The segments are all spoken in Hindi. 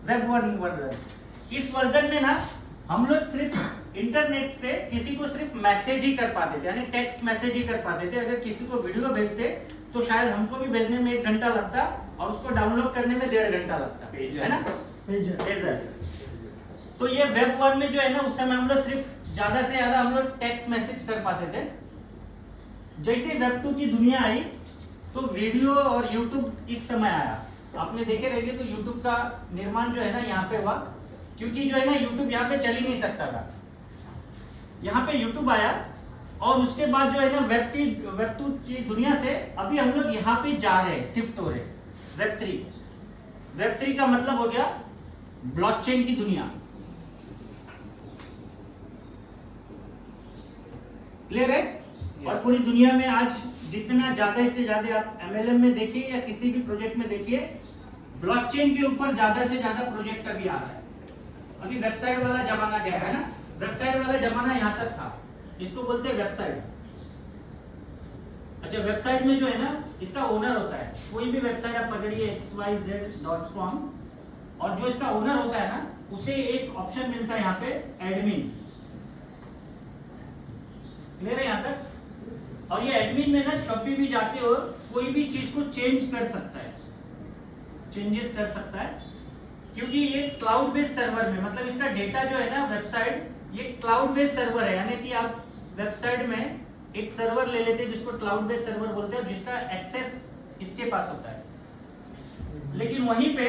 Web one version. इस वर्जन में ना हम लोग सिर्फ इंटरनेट से किसी को सिर्फ मैसेज ही कर पाते थे, यानी टेक्स्ट मैसेज ही कर पाते थे। अगर किसी को वीडियो भेजते तो शायद हमको भी भेजने में 1 घंटा लगता और उसको डाउनलोड करने में 1.5 घंटा लगता, है ना, पेजर। तो ये वेब वन में जो है ना, उस समय हम लोग सिर्फ ज्यादा से ज्यादा हम लोग टेक्स्ट मैसेज कर पाते थे। जैसे वेब टू की दुनिया आई तो वीडियो और यूट्यूब इस समय आया। आपने देखे रहेंगे तो यूट्यूब का निर्माण जो है ना यहाँ पे हुआ, क्योंकि जो है ना यूट्यूब यहाँ पे चल ही नहीं सकता था। यहाँ पे यूट्यूब आया और उसके बाद जो है ना वेब टू की दुनिया से अभी हम लोग यहाँ पे जा रहे हैं, शिफ्ट हो रहे हैं वेब थ्री। वेब थ्री का मतलब हो गया ब्लॉकचेन की दुनिया। क्लियर है? और पूरी दुनिया में आज जितना ज्यादा से ज्यादा आप एमएलएम में देखिए या किसी भी प्रोजेक्ट में देखिए, ब्लॉकचेन के ऊपर ज्यादा से ज्यादा प्रोजेक्ट अभी आ रहा है। अभी वेबसाइट वाला जमाना गया है ना, वेबसाइट वाला जमाना यहाँ तक था, इसको बोलते हैं वेबसाइट। अच्छा, वेबसाइट में जो है ना इसका ओनर होता है। कोई भी वेबसाइट आप पकड़िए xyz.com, और जो इसका ओनर होता है ना उसे एक ऑप्शन मिलता है यहाँ पे एडमिन। क्लियर है यहाँ तक? और ये एडमिन में ना कभी भी जाते हो कोई भी चीज को चेंज कर सकता है, चेंजेस कर सकता है, क्योंकि ये क्लाउड बेस्ड सर्वर में, मतलब इसका डेटा जो है ना वेबसाइट, ये क्लाउड बेस्ड सर्वर है। यानी कि आप वेबसाइट में एक सर्वर ले लेते हैं जिसको क्लाउड बेस्ड सर्वर बोलते हैं, जिसका एक्सेस इसके पास होता है। लेकिन वहीं पे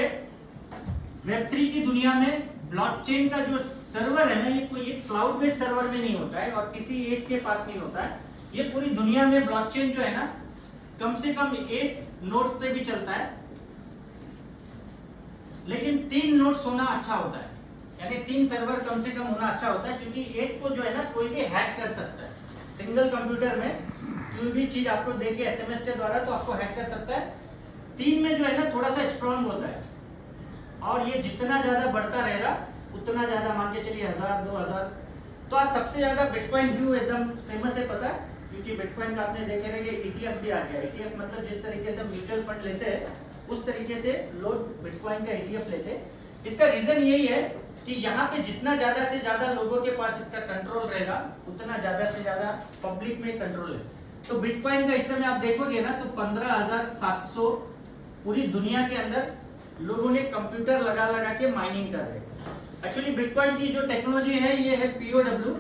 वेब थ्री की दुनिया में ब्लॉकचेन का जो सर्वर है ना, ये कोई एक क्लाउड बेस्ड सर्वर में नहीं होता है और किसी एक के पास नहीं होता है। ये पूरी दुनिया में ब्लॉकचेन जो है ना कम से कम एक नोड्स पे भी चलता है, लेकिन 3 नोड्स होना अच्छा होता है, यानी 3 सर्वर कम से कम होना अच्छा होता है, क्योंकि एक को जो है ना कोई भी हैक कर सकता है। सिंगल कंप्यूटर में कोई भी चीज आपको देके एसएमएस के द्वारा तो आपको हैक कर सकता है। 3 में जो है ना थोड़ा सा स्ट्रांग होता है, और ये जितना ज्यादा बढ़ता रहेगा उतना ज्यादा, मान के चलिए 1000 2000। तो आज सबसे ज्यादा बिटकॉइन क्यों एकदम फेमस है पता है? क्योंकि बिटकॉइन का आपने देखे रहेंगे ईटीएफ भी आ गया। ईटीएफ मतलब जिस तरीके से म्यूचुअल फंड लेते हैं उस तरीके से लोग बिटकॉइन का ईटीएफ लेते हैं। इसका रीजन यही है कि यहाँ पे जितना ज्यादा से ज्यादा लोगों के पास इसका कंट्रोल रहेगा उतना ज्यादा से ज्यादा पब्लिक में कंट्रोल है। तो बिटकॉइन का इस समय आप देखोगे ना तो 15,700 पूरी दुनिया के अंदर लोगों ने कंप्यूटर लगा लगा के माइनिंग कर रहे हैं। एक्चुअली बिटकॉइन की जो टेक्नोलॉजी है ये है POW,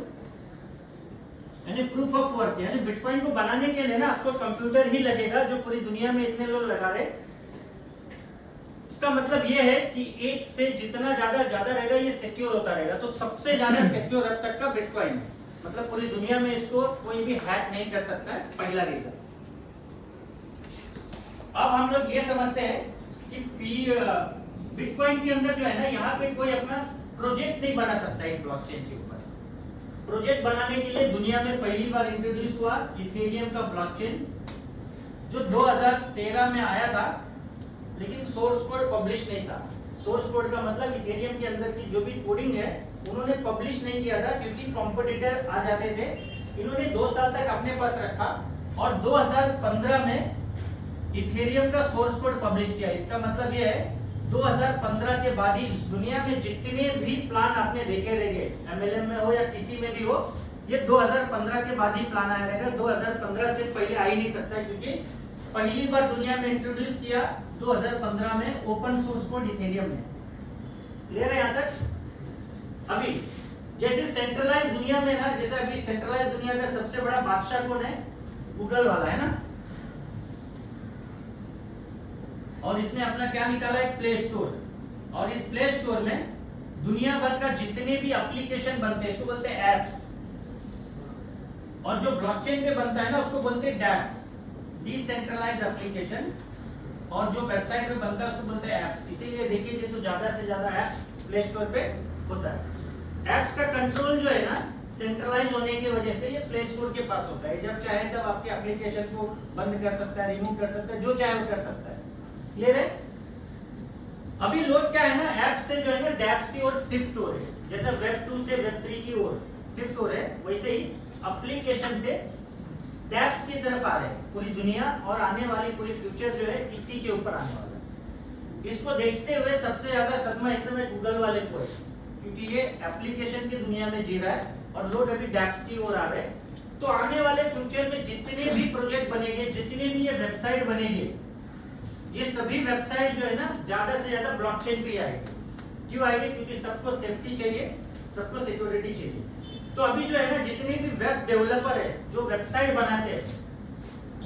यानी प्रूफ ऑफ वर्क। यानी बिटकॉइन को बनाने के लिए ना आपको कंप्यूटर ही लगेगा, जो पूरी दुनिया में इतने लोग लगा रहे। इसका मतलब ये है कि एक से जितना ज्यादा रहेगा ये सिक्योर होता रहेगा। तो सबसे ज्यादा सिक्योर अब तक का बिटकॉइन है, मतलब पूरी दुनिया में इसको कोई भी हैक नहीं कर सकता है, पहला रीजन। अब हम लोग ये समझते हैं कि बिटकॉइन के अंदर जो है ना यहाँ पे कोई अपना प्रोजेक्ट नहीं बना सकता। इस ब्लॉकचेन के ऊपर प्रोजेक्ट बनाने के लिए दुनिया में पहली बार इंट्रोड्यूस हुआ इथेरियम का ब्लॉकचेन, जो 2013 में आया था, लेकिन सोर्स कोड पब्लिश नहीं था। सोर्स कोड का मतलब इथेरियम के अंदर की जो भी कोडिंग है उन्होंने पब्लिश नहीं किया था, क्योंकि कॉम्पिटिटर आ जाते थे। इन्होंने 2 साल तक अपने पास रखा और 2015 में इथेरियम का सोर्स कोड पब्लिश किया। इसका मतलब यह है 2015 के बाद ही दुनिया में जितने भी प्लान आपने देखे रहेंगे, एमएलएम में हो या किसी में भी हो, ये 2015 के बाद ही प्लान आया रहेगा। 2015 से पहले आ ही नहीं सकता, क्योंकि पहली बार दुनिया में इंट्रोड्यूस किया 2015 में ओपन सोर्स कोड इथेरियम में। क्लियर है यहाँ तक? अभी जैसे सेंट्रलाइज दुनिया में ना, जैसे अभी सेंट्रलाइज दुनिया का सबसे बड़ा बादशाह कौन है? गूगल वाला है ना, और इसने अपना क्या निकाला है? Play store. और इस प्ले स्टोर में दुनिया भर का जितने भी एप्लीकेशन बनते हैं इसको बोलते हैं एप्स, और जो ब्लॉकचेन पे बनता है ना उसको बोलते हैं डैप्स, डिसेंट्रलाइज एप्लीकेशन। और जो वेबसाइट पे बनता है उसको बोलते हैं एप्स। इसीलिए देखिए तो ज्यादा से ज्यादा एप्स प्ले स्टोर पे होता है। एप्स का कंट्रोल जो है ना सेंट्रलाइज होने की वजह से ये प्ले स्टोर के पास होता है। जब चाहे तब आपके एप्लीकेशन को बंद कर सकता है, रिमूव कर सकता है, जो चाहे वो कर सकता है। क्लियर है? अभी लोग क्या है ना, ऐप से जो है ना डैप्स की ओर शिफ्ट हो रहे हैं। जैसे वेब 2 से वेब 3 की ओर शिफ्ट हो रहे हैं, वैसे ही एप्लीकेशन से डैप्स की तरफ आ रहे हैं पूरी दुनिया। और आने वाली पूरी फ्यूचर जो है इसी के ऊपर आने वाला है। इसको देखते हुए सबसे ज्यादा सदमा इस समय गूगल वाले को है, क्योंकि ये एप्लीकेशन की दुनिया में जी रहा है और लोग अभी डैप्स की ओर आ रहे हैं। तो आने वाले फ्यूचर में जितने भी प्रोजेक्ट बनेंगे, जितने भी ये वेबसाइट बनेंगे, ये सभी वेबसाइट जो है ना ज्यादा से ज्यादा ब्लॉकचेन पे आएगी। क्यों आएगी? क्योंकि सबको सेफ्टी चाहिए, सबको सिक्योरिटी चाहिए। तो अभी जो है ना जितने भी वेब डेवलपर है जो वेबसाइट बनाते हैं,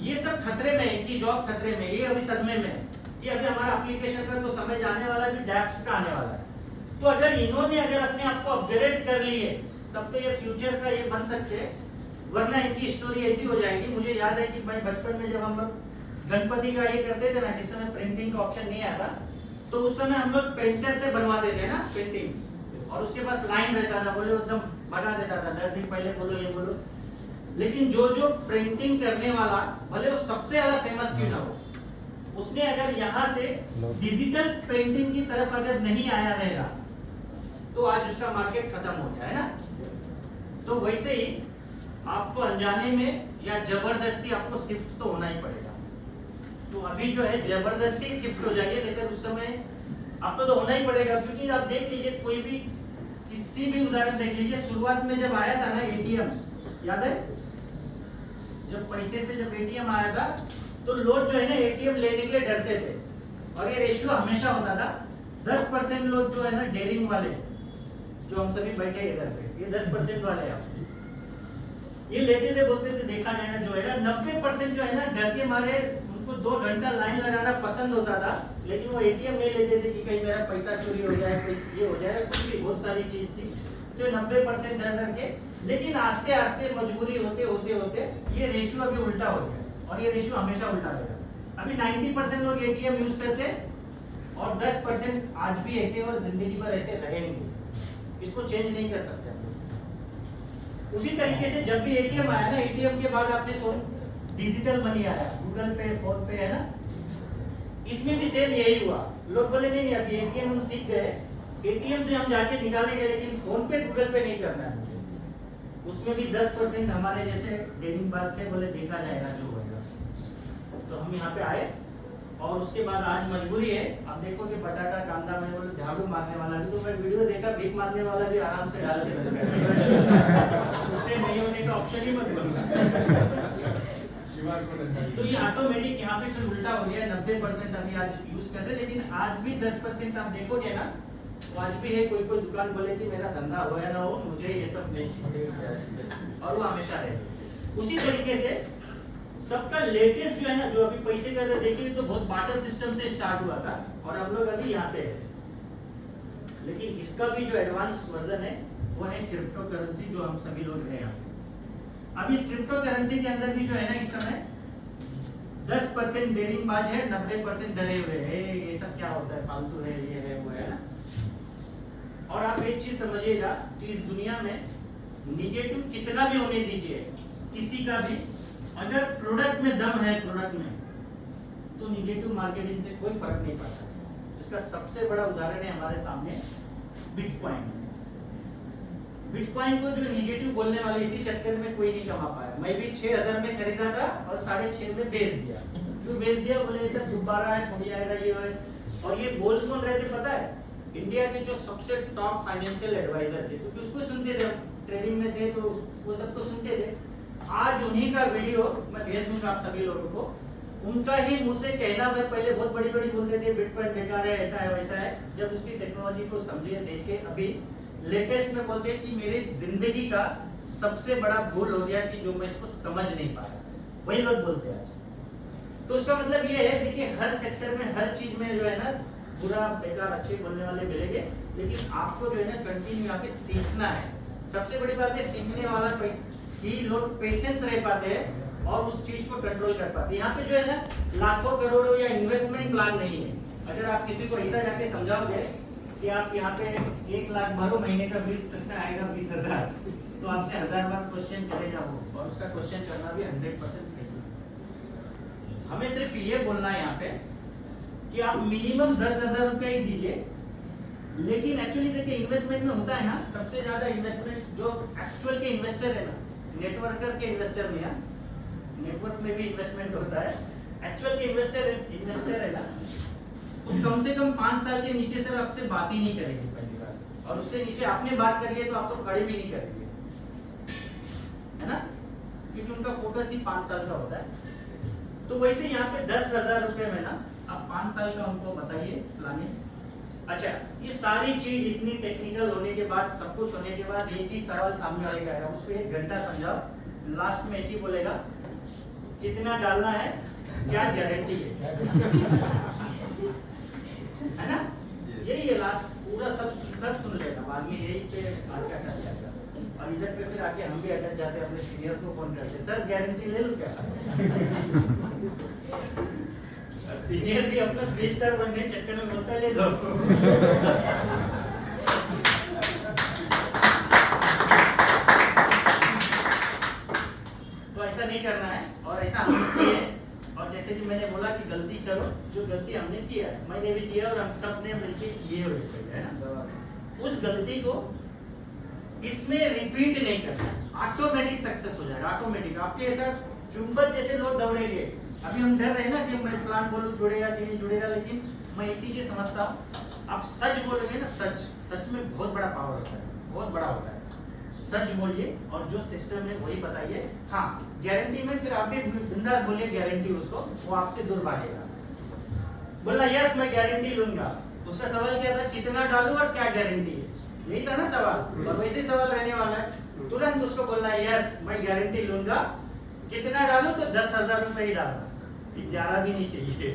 ये सब खतरे में है, इनकी जॉब खतरे में, ये अभी सदमे में है कि अभी हमारा एप्लीकेशन का तो समझ आने वाला भी डैप्स का आने वाला है। तो अगर इन्होंने अपने आप को अपग्रेड कर लिए तब तो ये फ्यूचर का ये बन सकते हैं, वरना इनकी स्टोरी ऐसी हो जाएगी। मुझे याद है कि भाई बचपन में जब हम लोग गणपति का ये करते थे ना, जिस समय प्रिंटिंग का ऑप्शन नहीं आता, तो उस समय हम लोग पेंटर से बनवाते थे ना पेंटिंग, और उसके पास लाइन रहता था, बोले एकदम बना देता था, 10 दिन पहले बोलो ये बोलो। लेकिन जो जो प्रिंटिंग करने वाला, भले वो सबसे ज्यादा फेमस क्यों ना हो, उसने अगर यहाँ से डिजिटल प्रिंटिंग की तरफ अगर नहीं आया रहेगा तो आज उसका मार्केट खत्म हो गया है ना। तो वैसे ही आपको अनजाने में या जबरदस्ती आपको शिफ्ट तो होना ही पड़ेगा। तो अभी जो है जबरदस्ती शिफ्ट हो जाइए, लेकिन उस समय आपको तो होना ही पड़ेगा। क्योंकि आप देख लीजिए, कोई भी किसी भी उदाहरण देख लीजिए, शुरुआत में जब आया था ना एटीएम, याद है जब पैसे से जब एटीएम आया था तो लोग जो है ना एटीएम लेने के लिए डरते थे, और ये रेशियो हमेशा होता था 10% लोग जो है ना डेयरिंग वाले, जो हम सभी बैठे इधर पे, ये 10% वाले आप ये लेते थे, बोलते थे देखा जाए ना जो है ना 90% जो है ना डर के मारे उनको 2 घंटा लाइन लगाना पसंद होता था, लेकिन वो एटीएम नहीं लेते थे कि कहीं मेरा पैसा चोरी हो जाए, कोई ये हो जाए, कुछ भी बहुत सारी चीज थी। तो 90% डर डर के, लेकिन आस्ते आस्ते मजबूरी होते होते होते ये रेशियो अभी उल्टा हो गया, और ये रेशियो हमेशा उल्टा रहेगा। अभी 90% लोग एटीएम यूज करते और 10% आज भी ऐसे और जिंदगी भर ऐसे रहेंगे, इसको चेंज नहीं कर सकते। उसी तरीके से जब भी एटीएम आया ना, एटीएम के बाद आपने सुन डिजिटल मनी आया, गूगल पे, फोन पे, है ना, इसमें भी सेम यही हुआ। लोग बोले नहीं अभी एटीएम हम सीख गए, एटीएम से हम जाके निकालेंगे, लेकिन फोन पे गूगल पे नहीं करना है। उसमें भी 10% हमारे जैसे डेलिंग बाज थे, बोले देखा जाएगा जो होगा। तो हम यहाँ पे आए, और उसके बाद आज मजबूरी है। आप देखो कि बटाटा कांदा में बोले झाड़ू मारने वाला भी, तो मैं वीडियो देखा भीख मारने वाला भी आराम से डाल के छुट्टे नहीं होने का ऑप्शन ही मत बनना। तो ये ऑटोमेटिक यहाँ पे फिर उल्टा हो गया। 90% अभी आज यूज कर रहे, लेकिन आज भी 10% आप देखोगे ना, तो आज भी है कोई कोई दुकान बोले कि मेरा धंधा हो या ना हो, मुझे ये सब नहीं चाहिए, और वो हमेशा रहे। उसी तरीके से सबका लेटेस्ट जो है ना, जो अभी पैसे का देखिए तो बहुत बार्टर सिस्टम से स्टार्ट हुआ था, और हम लोग अभी यहाँ पे है। लेकिन इसका भी जो एडवांस वर्जन है वो है क्रिप्टो करेंसी, जो हम सभी लोग हैं यहाँ। अब इस क्रिप्टो करेंसी के अंदर भी जो है ना इस समय 10% डेयरिंग बाज है, 90% डरे हुए है, ये सब क्या होता है, फालतू है, ये है वो है ना। और आप एक चीज समझिएगा कि इस दुनिया में निगेटिव कितना भी होने दीजिए, किसी का भी अगर प्रोडक्ट में दम है, प्रोडक्ट में, तो निगेटिव मार्केटिंग से कोई फर्क नहीं पड़ता। इसका सबसे बड़ा उदाहरण है हमारे सामने बिटकॉइन। बिटकॉइन को जो निगेटिव बोलने वाले, इसी चक्कर में कोई नहीं कमा पाया। मैं भी 6000 में खरीदा था और 6.5 में बेच दिया। क्यों बेच दिया? बोले ये सब दोबारा है, थोड़ी आएगा ये है। और ये बोल कौन रहे थे पता है? इंडिया के जो सबसे टॉप फाइनेंशियल एडवाइजर थे, तो उसको सुनते थे, ट्रेडिंग में थे तो वो सबको सुनते थे। आज उन्हीं का वीडियो मैं भेज दूंगा आप सभी लोगों को। उनका ही मुंह से कहना, मैं पहले बहुत बड़ी बड़ी बोलते थे बिटकॉइन बेकार है, ऐसा है वैसा है। जब उसकी टेक्नोलॉजी को समझे, देखे, अभी लेटेस्ट में बोलते हैं कि मेरी जिंदगी का सबसे बड़ा भूल हो गया कि जो मैं इसको समझ नहीं पाया, वही लोग बोलते हैं आज। तो उसका मतलब ये है, देखिए हर सेक्टर में, हर चीज में जो है ना बुरा बेकार अच्छे बोलने वाले मिलेंगे, लेकिन आपको जो है ना कंटिन्यू आके सीखना है। सबसे बड़ी बात है, सीखने वाला ही लोग पेशेंस रह पाते हैं और उस चीज को कंट्रोल कर पाते हैं। यहाँ पे जो है ना लाखों करोड़ों या इन्वेस्टमेंट प्लान नहीं है। अगर आप किसी को ऐसा जाके समझाओगे कि आप यहाँ पे 1 लाख भरो, महीने का 20% आएगा 20,000, तो आपसे 1000 बार क्वेश्चन करेगा वो, और उसका क्वेश्चन करना भी 100% सही है। हमें सिर्फ ये बोलना है यहाँ पे कि आप मिनिमम 10,000 रुपया ही दीजिए। लेकिन एक्चुअली देखिए इन्वेस्टमेंट में होता है ना, सबसे ज्यादा इन्वेस्टमेंट जो एक्चुअल के इन्वेस्टर है ना, नेटवर्कर के इन्वेस्टर में, नेटवर्क में भी इन्वेस्टमेंट होता है। एक्चुअल के इन्वेस्टर है ना, तो कम से कम 5 साल के नीचे सर आपसे बात ही नहीं करेगी पहली बार, और उससे नीचे आपने बात करी है तो आप तो खड़े भी नहीं करेंगे, है ना, क्योंकि उनका फोकस ही 5 साल का होता है। तो वैसे यहाँ पे 10,000 रुपए में ना आप 5 साल का उनको बताइए प्लानिंग। अच्छा, ये सारी चीज इतनी टेक्निकल होने के बाद, सब कुछ होने के बाद एक ही सवाल सामने वाले का आएगा, उसको 1 घंटा समझाओ, लास्ट में एक ही बोलेगा कितना डालना है, क्या गारंटी है ना, यही है लास्ट, पूरा सब सुन लेगा, बाद में यही पे आके अटक जाएगा, और इधर पे फिर आके हम भी अटक जाते हैं, अपने सीनियर को फोन करते, सर गारंटी ले लो क्या। सीनियर भी अपना 3 स्टार बनने के चक्कर में बोलता है ले लो। तो ऐसा नहीं करना है, और ऐसा हमने किया है, और जैसे कि मैंने बोला कि गलती करो, जो गलती हमने किया है, मैंने भी किया और हम सब ने मिलकर किए हुए है ना, उस गलती को इसमें रिपीट नहीं करना, ऑटोमेटिक सक्सेस हो जाएगा, ऑटोमेटिक आपके ऐसा चुंबक जैसे लोग दौड़ेंगे। अभी हम डर रहे हैं ना कि मैं प्लान बोलूं जुड़ेगा कि नहीं जुड़ेगा, लेकिन मैं एक ही चीज समझता हूँ, आप सच बोलोगे ना, सच में बहुत बड़ा पावर होता है, बहुत बड़ा होता है। सच बोलिए और जो सिस्टम है वही बताइए। हाँ, गारंटी में फिर आप भी बिंदास बोलिए गारंटी, उसको वो आपसे दूर भागेगा। बोला यस मैं गारंटी लूंगा, उसका सवाल क्या था, कितना डालूं और क्या गारंटी है, यही था ना सवाल, और वैसे ही सवाल रहने वाला है। तुरंत उसको बोलना यस मैं गारंटी लूंगा, कितना डालूं तो 10,000 रुपए ही डालना, 11 भी नहीं चाहिए।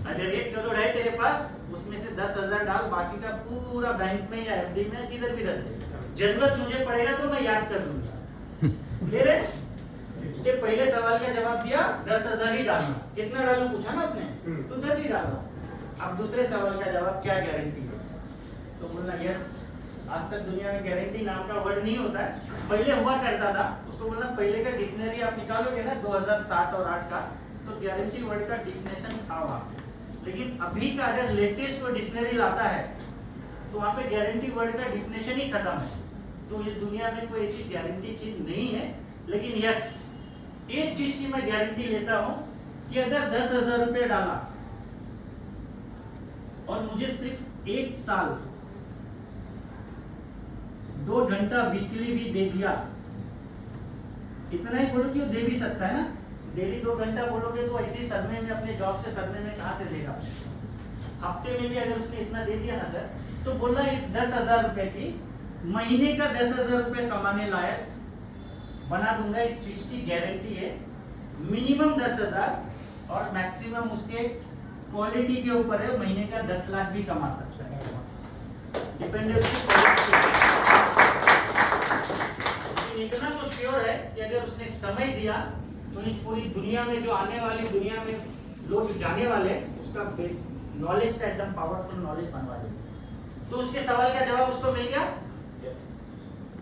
अगर 1 करोड़ है तेरे पास, उसमें से 10,000 डाल, बाकी का पूरा बैंक में या एफडी में किधर भी रख दे, जरूरत मुझे पड़ेगा तो मैं याद कर लूंगा। क्लियर है? उसके पहले सवाल का जवाब दिया 10,000 ही डालना, कितना डालूं पूछा ना उसने, तो 10 ही डालना। अब दूसरे सवाल का जवाब क्या गारंटी है, तो बोलना यस। आज तक दुनिया में गारंटी नाम का वर्ड नहीं होता है, पहले हुआ करता था, उसको बोलना पहले का डिक्शनरी आप निकालोगे ना 2007 और 8 का, तो गारंटी वर्ड का डिफिनेशन था वहाँ पे। लेकिन अभी का अगर लेटेस्ट कोई डिक्शनरी लाता है तो वहाँ पे गारंटी वर्ड का डिफिनेशन ही खत्म है। तो इस दुनिया में कोई ऐसी गारंटी चीज नहीं है। लेकिन यस, एक चीज की मैं गारंटी लेता हूं कि अगर 10,000 रुपये डाला और मुझे सिर्फ 1 साल 2 घंटा वीकली भी दे दिया, इतना ही बोलो कि वो दे भी सकता है ना, डेली 2 घंटा बोलोगे तो ऐसे ही सदमे में, अपने जॉब से सदमे में कहाँ से देगा। हफ्ते में भी अगर उसने इतना दे दिया ना सर, तो बोलना इस 10,000 रुपए की महीने का 10,000 रुपए कमाने लायक बना दूंगा, इस चीज की गारंटी है। मिनिमम 10,000 और मैक्सिमम उसके क्वालिटी के ऊपर है, महीने का 10 लाख भी कमा सकता है, डिपेंडेंट। इतना तो श्योर है कि अगर उसने समय दिया तो इस पूरी दुनिया में, जो आने वाली दुनिया में लोग जाने वाले, उसका नॉलेज का एकदम पावरफुल नॉलेज बनवा देंगे। तो उसके सवाल का जवाब उसको मिल गया,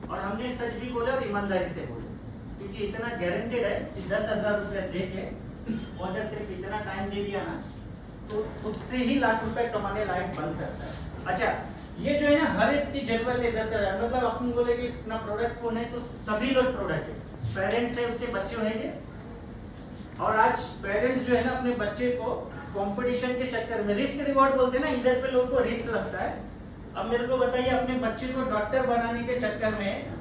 और हमने सच भी बोले और ईमानदारी से बोले, क्योंकि इतना गारंटेड है कि 10,000 रुपये दे के और अगर सिर्फ इतना टाइम दे दिया ना, तो खुद से ही लाख रुपए कमाने लायक बन सकता है। अच्छा, ये जो है ना, हर एक की जरूरत है 10,000, मतलब अपन बोले कि इतना प्रोडक्ट कौन है, तो सभी लोग प्रोडक्ट है। पेरेंट्स है, उसके बच्चे होंगे, और आज पेरेंट्स जो है ना अपने बच्चे को कंपटीशन के चक्कर में, रिस्क रिवॉर्ड बोलते हैं ना, इधर पे लोगों को रिस्क लगता है। अब मेरे को बताइए, अपने बच्चे को डॉक्टर बनाने के चक्कर में,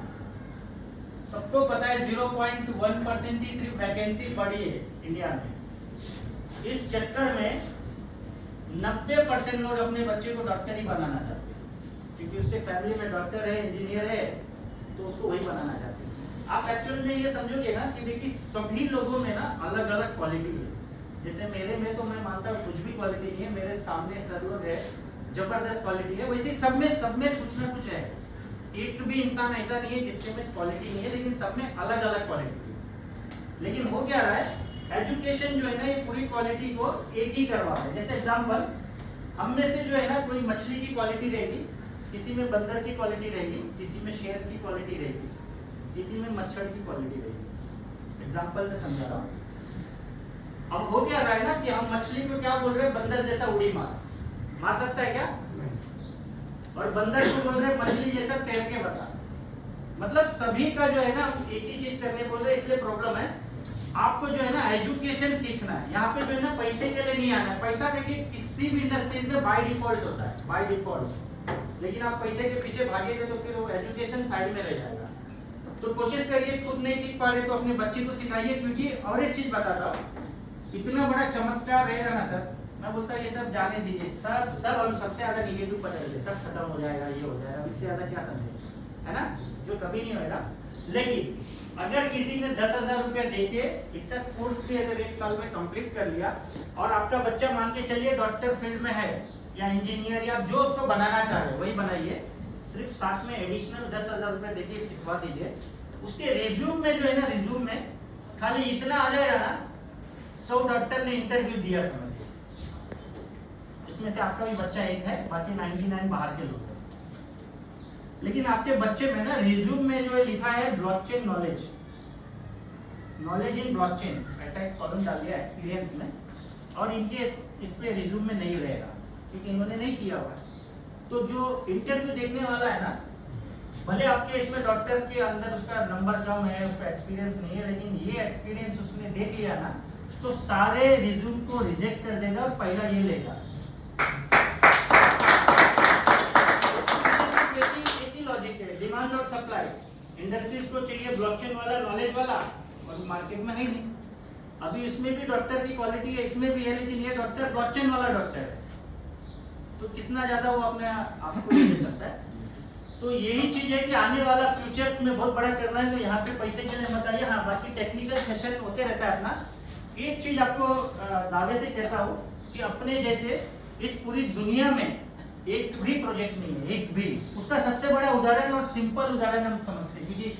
सबको पता है 0.1% ही सिर्फ वैकेंसी बढ़ी है इंडिया में। इस चक्कर में 90% लोग अपने बच्चे को डॉक्टर ही बनाना चाहते हैं, क्योंकि उसके फैमिली में डॉक्टर है, इंजीनियर है, तो उसको वही बनाना चाहते हैं। आप एक्चुअल में ये समझोगे ना कि देखिए सभी लोगों में ना अलग अलग क्वालिटी है। जैसे मेरे में तो मैं मानता हूँ कुछ भी क्वालिटी नहीं है, मेरे सामने सब लोग है, जबरदस्त क्वालिटी है, वैसे सब में कुछ ना कुछ है। एक भी इंसान ऐसा नहीं है जिसके में क्वालिटी नहीं है, लेकिन सब में अलग अलग क्वालिटी है। लेकिन हो क्या रहा है, एजुकेशन जो है ना, ये पूरी क्वालिटी को एक ही करवा रहा है। जैसे एग्जांपल, हम में से जो है ना, कोई मछली की क्वालिटी रहेगी, किसी में बंदर की क्वालिटी रहेगी, किसी में शेर की क्वालिटी रहेगी, किसी में मच्छर की क्वालिटी रहेगी। एग्जांपल से समझा रहा हूँ। अब हो क्या रहा है ना कि हम मछली को क्या बोल रहे हैं, बंदर जैसा उड़ी मार सकता है क्या, और बंदर को बोल रहे हैं मछली जैसा तैर के बता। मतलब सभी का जो है ना एक ही चीज करने बोल रहे हैं, इसलिए प्रॉब्लम है। आपको जो है ना एजुकेशन सीखना है, यहाँ पे जो है ना पैसे के लिए नहीं आना है। पैसा देखिए किसी भी इंडस्ट्रीज में बाय डिफॉल्ट होता है, बाय डिफॉल्ट, लेकिन आप पैसे के पीछे भागेंगे तो फिर वो एजुकेशन साइड में रह जाएगा। तो कोशिश करिए, खुद नहीं सीख पा रहे तो अपने बच्चे को सिखाइए। क्योंकि और एक चीज बताता हूँ, इतना बड़ा चमत्कार रहेगा ना सर, मैं बोलता ये सब जाने दीजिए, सब हम सबसे ज्यादा निगेटिव पकड़, सब खत्म हो जाएगा, ये हो जाएगा, इससे ज्यादा क्या समझे, है ना, जो कभी नहीं होगा। लेकिन अगर किसी ने 10,000 रुपया देके इसका कोर्स भी अगर 1 साल में कंप्लीट कर लिया और आपका बच्चा मान के चलिए डॉक्टर फील्ड में है या इंजीनियर या जो उसको बनाना चाह रहे वही बनाइए, सिर्फ साथ में एडिशनल 10,000 रुपया देके सिखवा दीजिए। उसके रिज्यूम में जो है ना, रिज्यूम में खाली इतना आ जाएगा ना, 100 डॉक्टर ने इंटरव्यू दिया समझिए, इसमें से आपका भी बच्चा एक है, बाकी 99 बाहर के लोग हैं। लेकिन आपके बच्चे में ना रिज्यूम में जो है लिखा है blockchain knowledge, knowledge in blockchain, ऐसा एक कॉलम डाल दिया एक्सपीरियंस में, और इनके इस पे रिज्यूम में नहीं रहेगा क्योंकि इन्होंने नहीं किया हुआ। तो जो इंटरव्यू देखने वाला है ना, भले आपके इसमें डॉक्टर के अंदर उसका नंबर कम है, उसका एक्सपीरियंस नहीं है, लेकिन ये एक्सपीरियंस उसने देख लिया ना, तो सारे रिज्यूम को रिजेक्ट कर देगा और पहला ये लेगा। डिमांड और सप्लाई, इंडस्ट्रीज को चाहिए ब्लॉकचेन वाला, नॉलेज वाला, और मार्केट में है नहीं। अभी इसमें भी डॉक्टर की क्वालिटी है, इसमें भी है, लेकिन ये डॉक्टर ब्लॉकचेन वाला डॉक्टर है, तो कितना ज्यादा वो अपने आपको दे सकता है। तो यही चीज है कि आने वाला फ्यूचर्स में बहुत बड़ा करना है, तो यहाँ पे पैसे के लिए मत आइए। हाँ, बाकी टेक्निकल सेशन होते रहता है अपना। एक चीज आपको दावे से कहता हूँ कि अपने जैसे इस पूरी दुनिया में एक भी प्रोजेक्ट नहीं है, एक भी। उसका सबसे बड़ा उदाहरण और सिंपल उदाहरण हम समझते हैं, क्योंकि